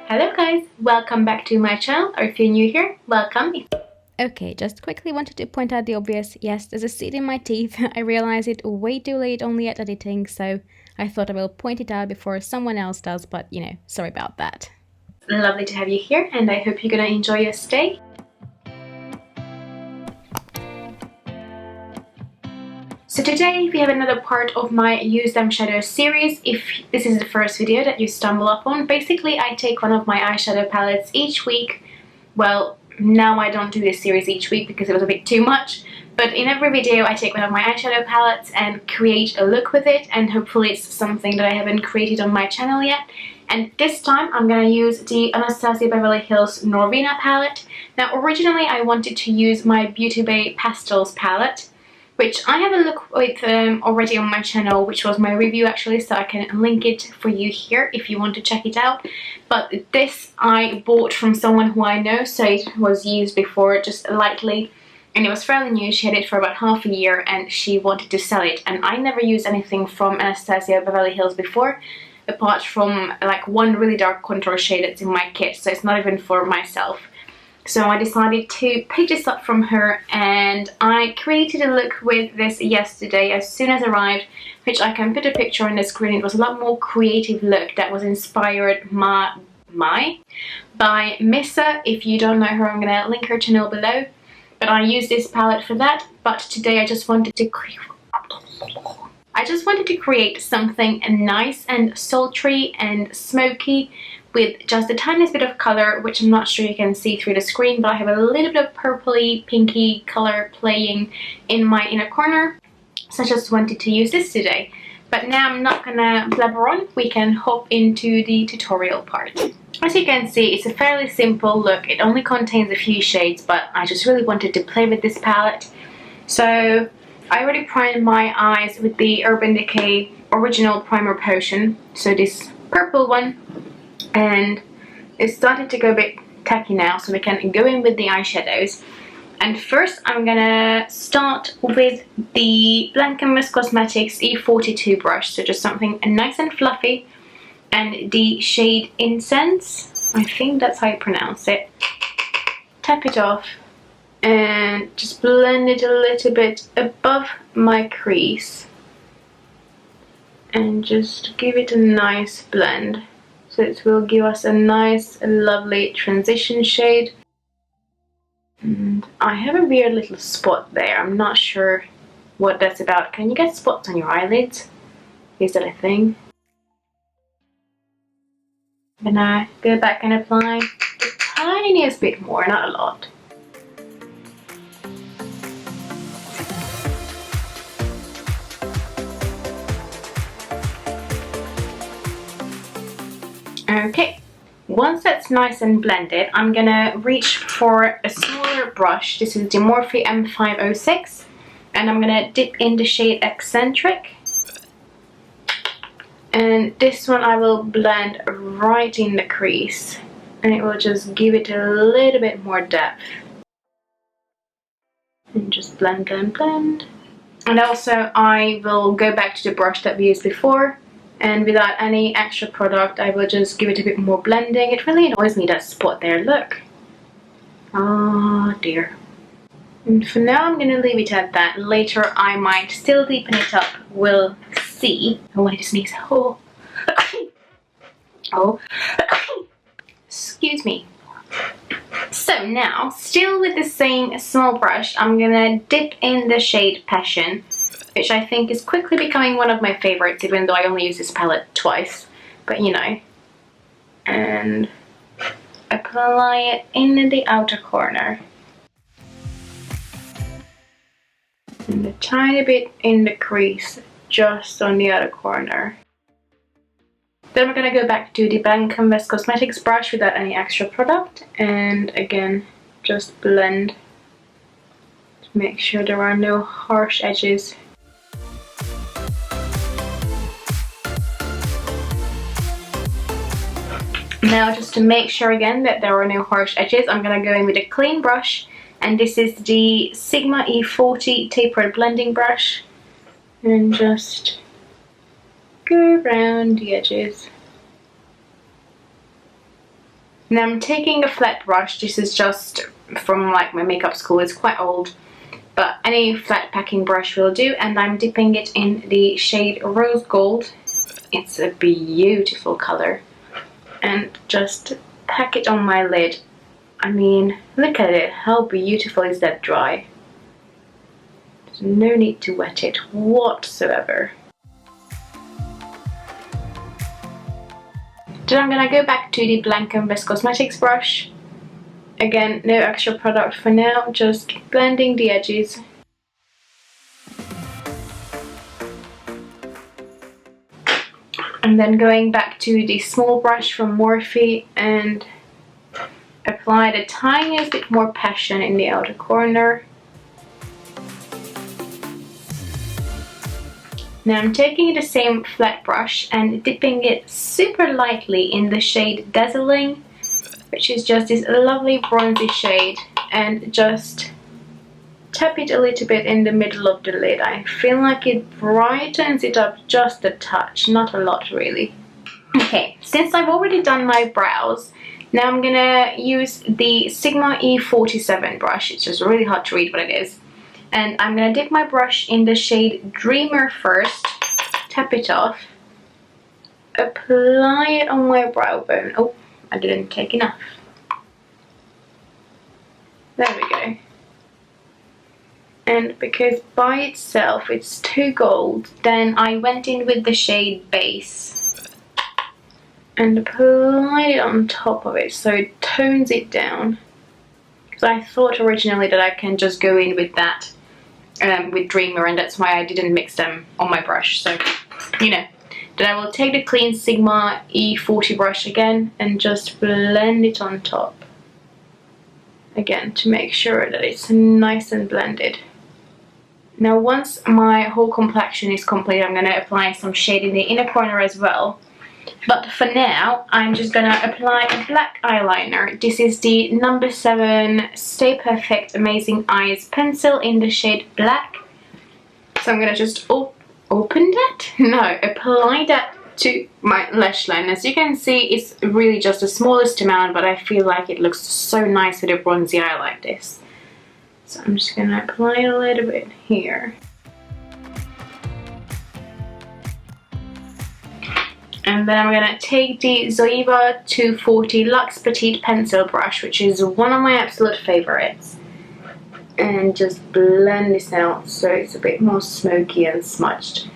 Hello guys, welcome back to my channel, or if you're new here, welcome. Okay, just quickly wanted to point out the obvious. Yes, there's a seed in my teeth. I realized it way too late only at editing, so I thought I will point it out before someone else does, but you know, sorry about that. Lovely to have you here, and I hope you're gonna enjoy your stay. So today we have another part of my Use Them Shadows series. If this is the first video that you stumble upon, basically I take one of my eyeshadow palettes each week. Well, now I don't do this series each week because it was a bit too much, but in every video I take one of my eyeshadow palettes and create a look with it, and hopefully it's something that I haven't created on my channel yet. And this time I'm gonna use the Anastasia Beverly Hills Norvina palette. Now originally I wanted to use my Beauty Bay Pastels palette, which I have a look with already on my channel, which was my review actually, so I can link it for you here if you want to check it out. But this I bought from someone who I know, so it was used before just lightly, and it was fairly new. She had it for about half a year and she wanted to sell it, and I never used anything from Anastasia Beverly Hills before, apart from like one really dark contour shade that's in my kit, so it's not even for myself. So I decided to pick this up from her, and I created a look with this yesterday as soon as it arrived, which I can put a picture on the screen. It was a lot more creative look that was inspired by Missa. If you don't know her, I'm gonna link her channel below. But I used this palette for that. But today I just wanted to create something nice and sultry and smoky, with just the tiniest bit of color, which I'm not sure you can see through the screen, but I have a little bit of purpley, pinky color playing in my inner corner. So I just wanted to use this today. But now I'm not gonna blabber on, we can hop into the tutorial part. As you can see, it's a fairly simple look. It only contains a few shades, but I just really wanted to play with this palette. So I already primed my eyes with the Urban Decay Original Primer Potion, so this purple one. And it's starting to go a bit tacky now, so we can go in with the eyeshadows. And first I'm gonna start with the Blank Canvas Cosmetics E42 brush, so just something nice and fluffy, and the shade Incense, I think that's how you pronounce it. Tap it off and just blend it a little bit above my crease and just give it a nice blend. So it will give us a nice, lovely transition shade. And I have a weird little spot there. I'm not sure what that's about. Can you get spots on your eyelids? Is that a thing? I'm gonna go back and apply the tiniest bit more, not a lot. Okay, once that's nice and blended, I'm gonna reach for a smaller brush. This is the Morphe M506, and I'm gonna dip in the shade Eccentric. And this one I will blend right in the crease, and it will just give it a little bit more depth. And just blend, blend, blend. And also I will go back to the brush that we used before, and without any extra product I will just give it a bit more blending. It really annoys me, that spot there, look. Oh dear. And for now I'm gonna leave it at that. Later I might still deepen it up, we'll see. Oh, I need to sneeze. Oh. Oh. Excuse me. So now, still with the same small brush, I'm gonna dip in the shade Passion, which I think is quickly becoming one of my favorites, even though I only use this palette twice, but you know. And apply it in the outer corner. And a tiny bit in the crease, just on the outer corner. Then we're gonna go back to the Blank Canvas Cosmetics brush without any extra product, and again, just blend to make sure there are no harsh edges. Now, just to make sure again that there are no harsh edges, I'm gonna go in with a clean brush, and this is the Sigma E40 Tapered Blending Brush, and just go around the edges. Now I'm taking a flat brush. This is just from like my makeup school. It's quite old, but any flat packing brush will do, and I'm dipping it in the shade Rose Gold. It's a beautiful color, and just pack it on my lid. I mean, look at it, how beautiful is that dry? There's no need to wet it whatsoever. Then I'm gonna go back to the Blank Canvas Cosmetics brush. Again, no extra product for now, just blending the edges. And then going back to the small brush from Morphe and apply the tiniest bit more passion in the outer corner. Now I'm taking the same flat brush and dipping it super lightly in the shade Dazzling, which is just this lovely bronzy shade, and just tap it a little bit in the middle of the lid. I feel like it brightens it up just a touch, not a lot really. Okay, since I've already done my brows, now I'm gonna use the Sigma E47 brush. It's just really hard to read what it is. And I'm gonna dip my brush in the shade Dreamer first, tap it off, apply it on my brow bone. Oh, I didn't take enough. There we go. And because by itself it's too gold, then I went in with the shade Base and applied it on top of it so it tones it down. Because I thought originally that I can just go in with that with Dreamer, and that's why I didn't mix them on my brush. So, you know, then I will take the clean Sigma E40 brush again and just blend it on top. Again, to make sure that it's nice and blended. Now once my whole complexion is complete, I'm going to apply some shade in the inner corner as well. But for now, I'm just going to apply a black eyeliner. This is the number 7 Stay Perfect Amazing Eyes pencil in the shade Black. So I'm going to just open that? No, apply that to my lash line. As you can see, it's really just the smallest amount, but I feel like it looks so nice with a bronzy eye like this. So I'm just going to apply a little bit here. And then I'm going to take the Zoeva 240 Luxe Petite Pencil brush, which is one of my absolute favorites, and just blend this out so it's a bit more smoky and smudged.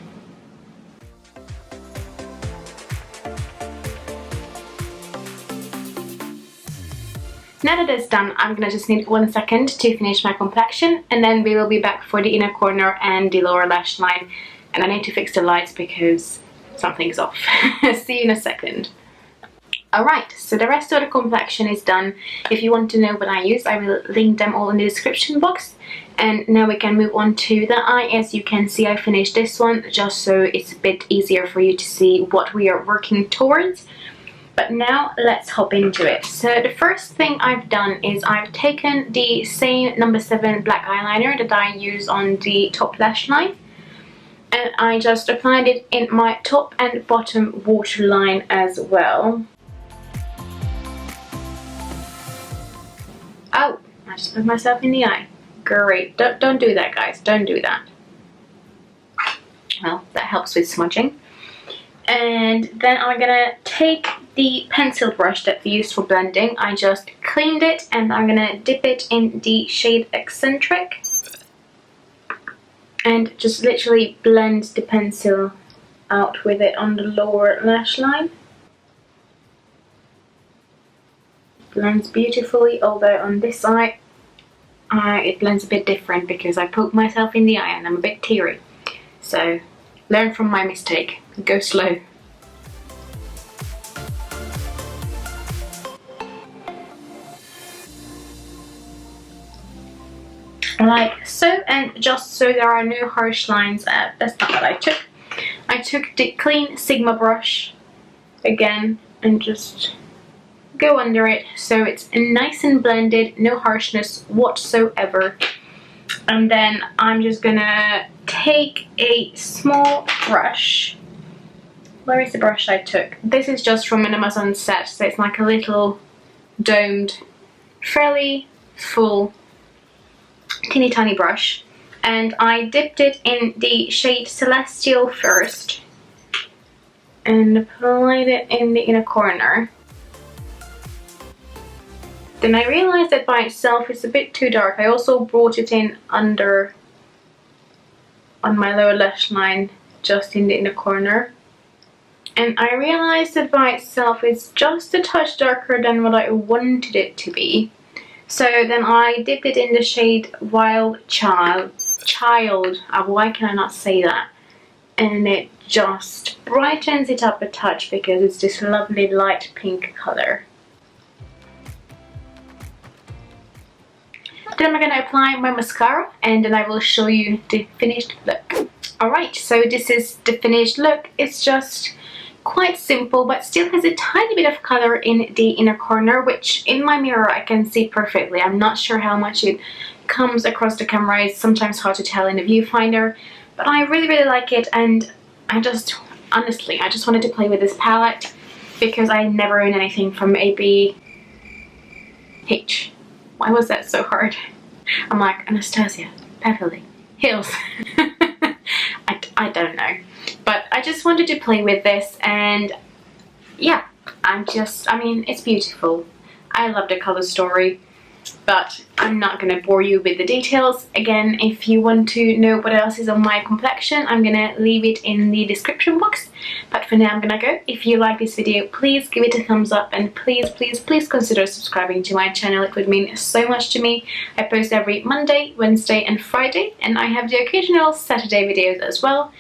Now that it's done, I'm gonna just need 1 second to finish my complexion, and then we will be back for the inner corner and the lower lash line. And I need to fix the lights because something's off. See you in a second. Alright, so the rest of the complexion is done. If you want to know what I use, I will link them all in the description box. And now we can move on to the eye. As you can see, I finished this one just so it's a bit easier for you to see what we are working towards. But now let's hop into it. So the first thing I've done is I've taken the same number 7 black eyeliner that I use on the top lash line, and I just applied it in my top and bottom waterline as well. Oh, I just put myself in the eye. Great. Don't do that, guys. Don't do that. Well, that helps with smudging. And then I'm gonna take the pencil brush that we used for blending. I just cleaned it and I'm gonna dip it in the shade Eccentric and just literally blend the pencil out with it on the lower lash line. Blends beautifully, although on this eye it blends a bit different because I poked myself in the eye and I'm a bit teary. So learn from my mistake. Go slow. Like so, and just so there are no harsh lines, that's not what I took. I took the clean Sigma brush again and just go under it so it's nice and blended, no harshness whatsoever. And then I'm just gonna take a small brush. Where is the brush I took? This is just from an Amazon set, so it's like a little domed, fairly full, teeny tiny brush, and I dipped it in the shade Celestial first and applied it in the inner corner. Then I realized that by itself it's a bit too dark. I also brought it in under on my lower lash line, just in the inner corner. And I realized that by itself it's just a touch darker than what I wanted it to be. So then I dipped it in the shade Wild Child. Why can I not say that? And it just brightens it up a touch because it's this lovely light pink color. Then I'm going to apply my mascara and then I will show you the finished look. Alright, so this is the finished look. It's just quite simple but still has a tiny bit of color in the inner corner, which in my mirror I can see perfectly. I'm not sure how much it comes across the camera. It's sometimes hard to tell in the viewfinder, but I really like it, and I just wanted to play with this palette because I never own anything from ABH. Why was that so hard? I'm like, Anastasia Beverly Hills. I don't know. But I just wanted to play with this, and yeah, I mean, it's beautiful. I love the color story, but I'm not going to bore you with the details. Again, if you want to know what else is on my complexion, I'm going to leave it in the description box. But for now, I'm going to go. If you like this video, please give it a thumbs up, and please consider subscribing to my channel. It would mean so much to me. I post every Monday, Wednesday and Friday, and I have the occasional Saturday videos as well.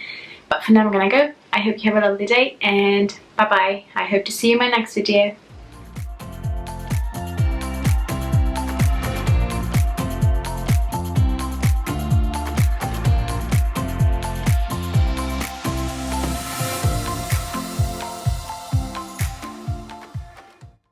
But for now, I'm going to go. I hope you have a lovely day, and bye bye. I hope to see you in my next video.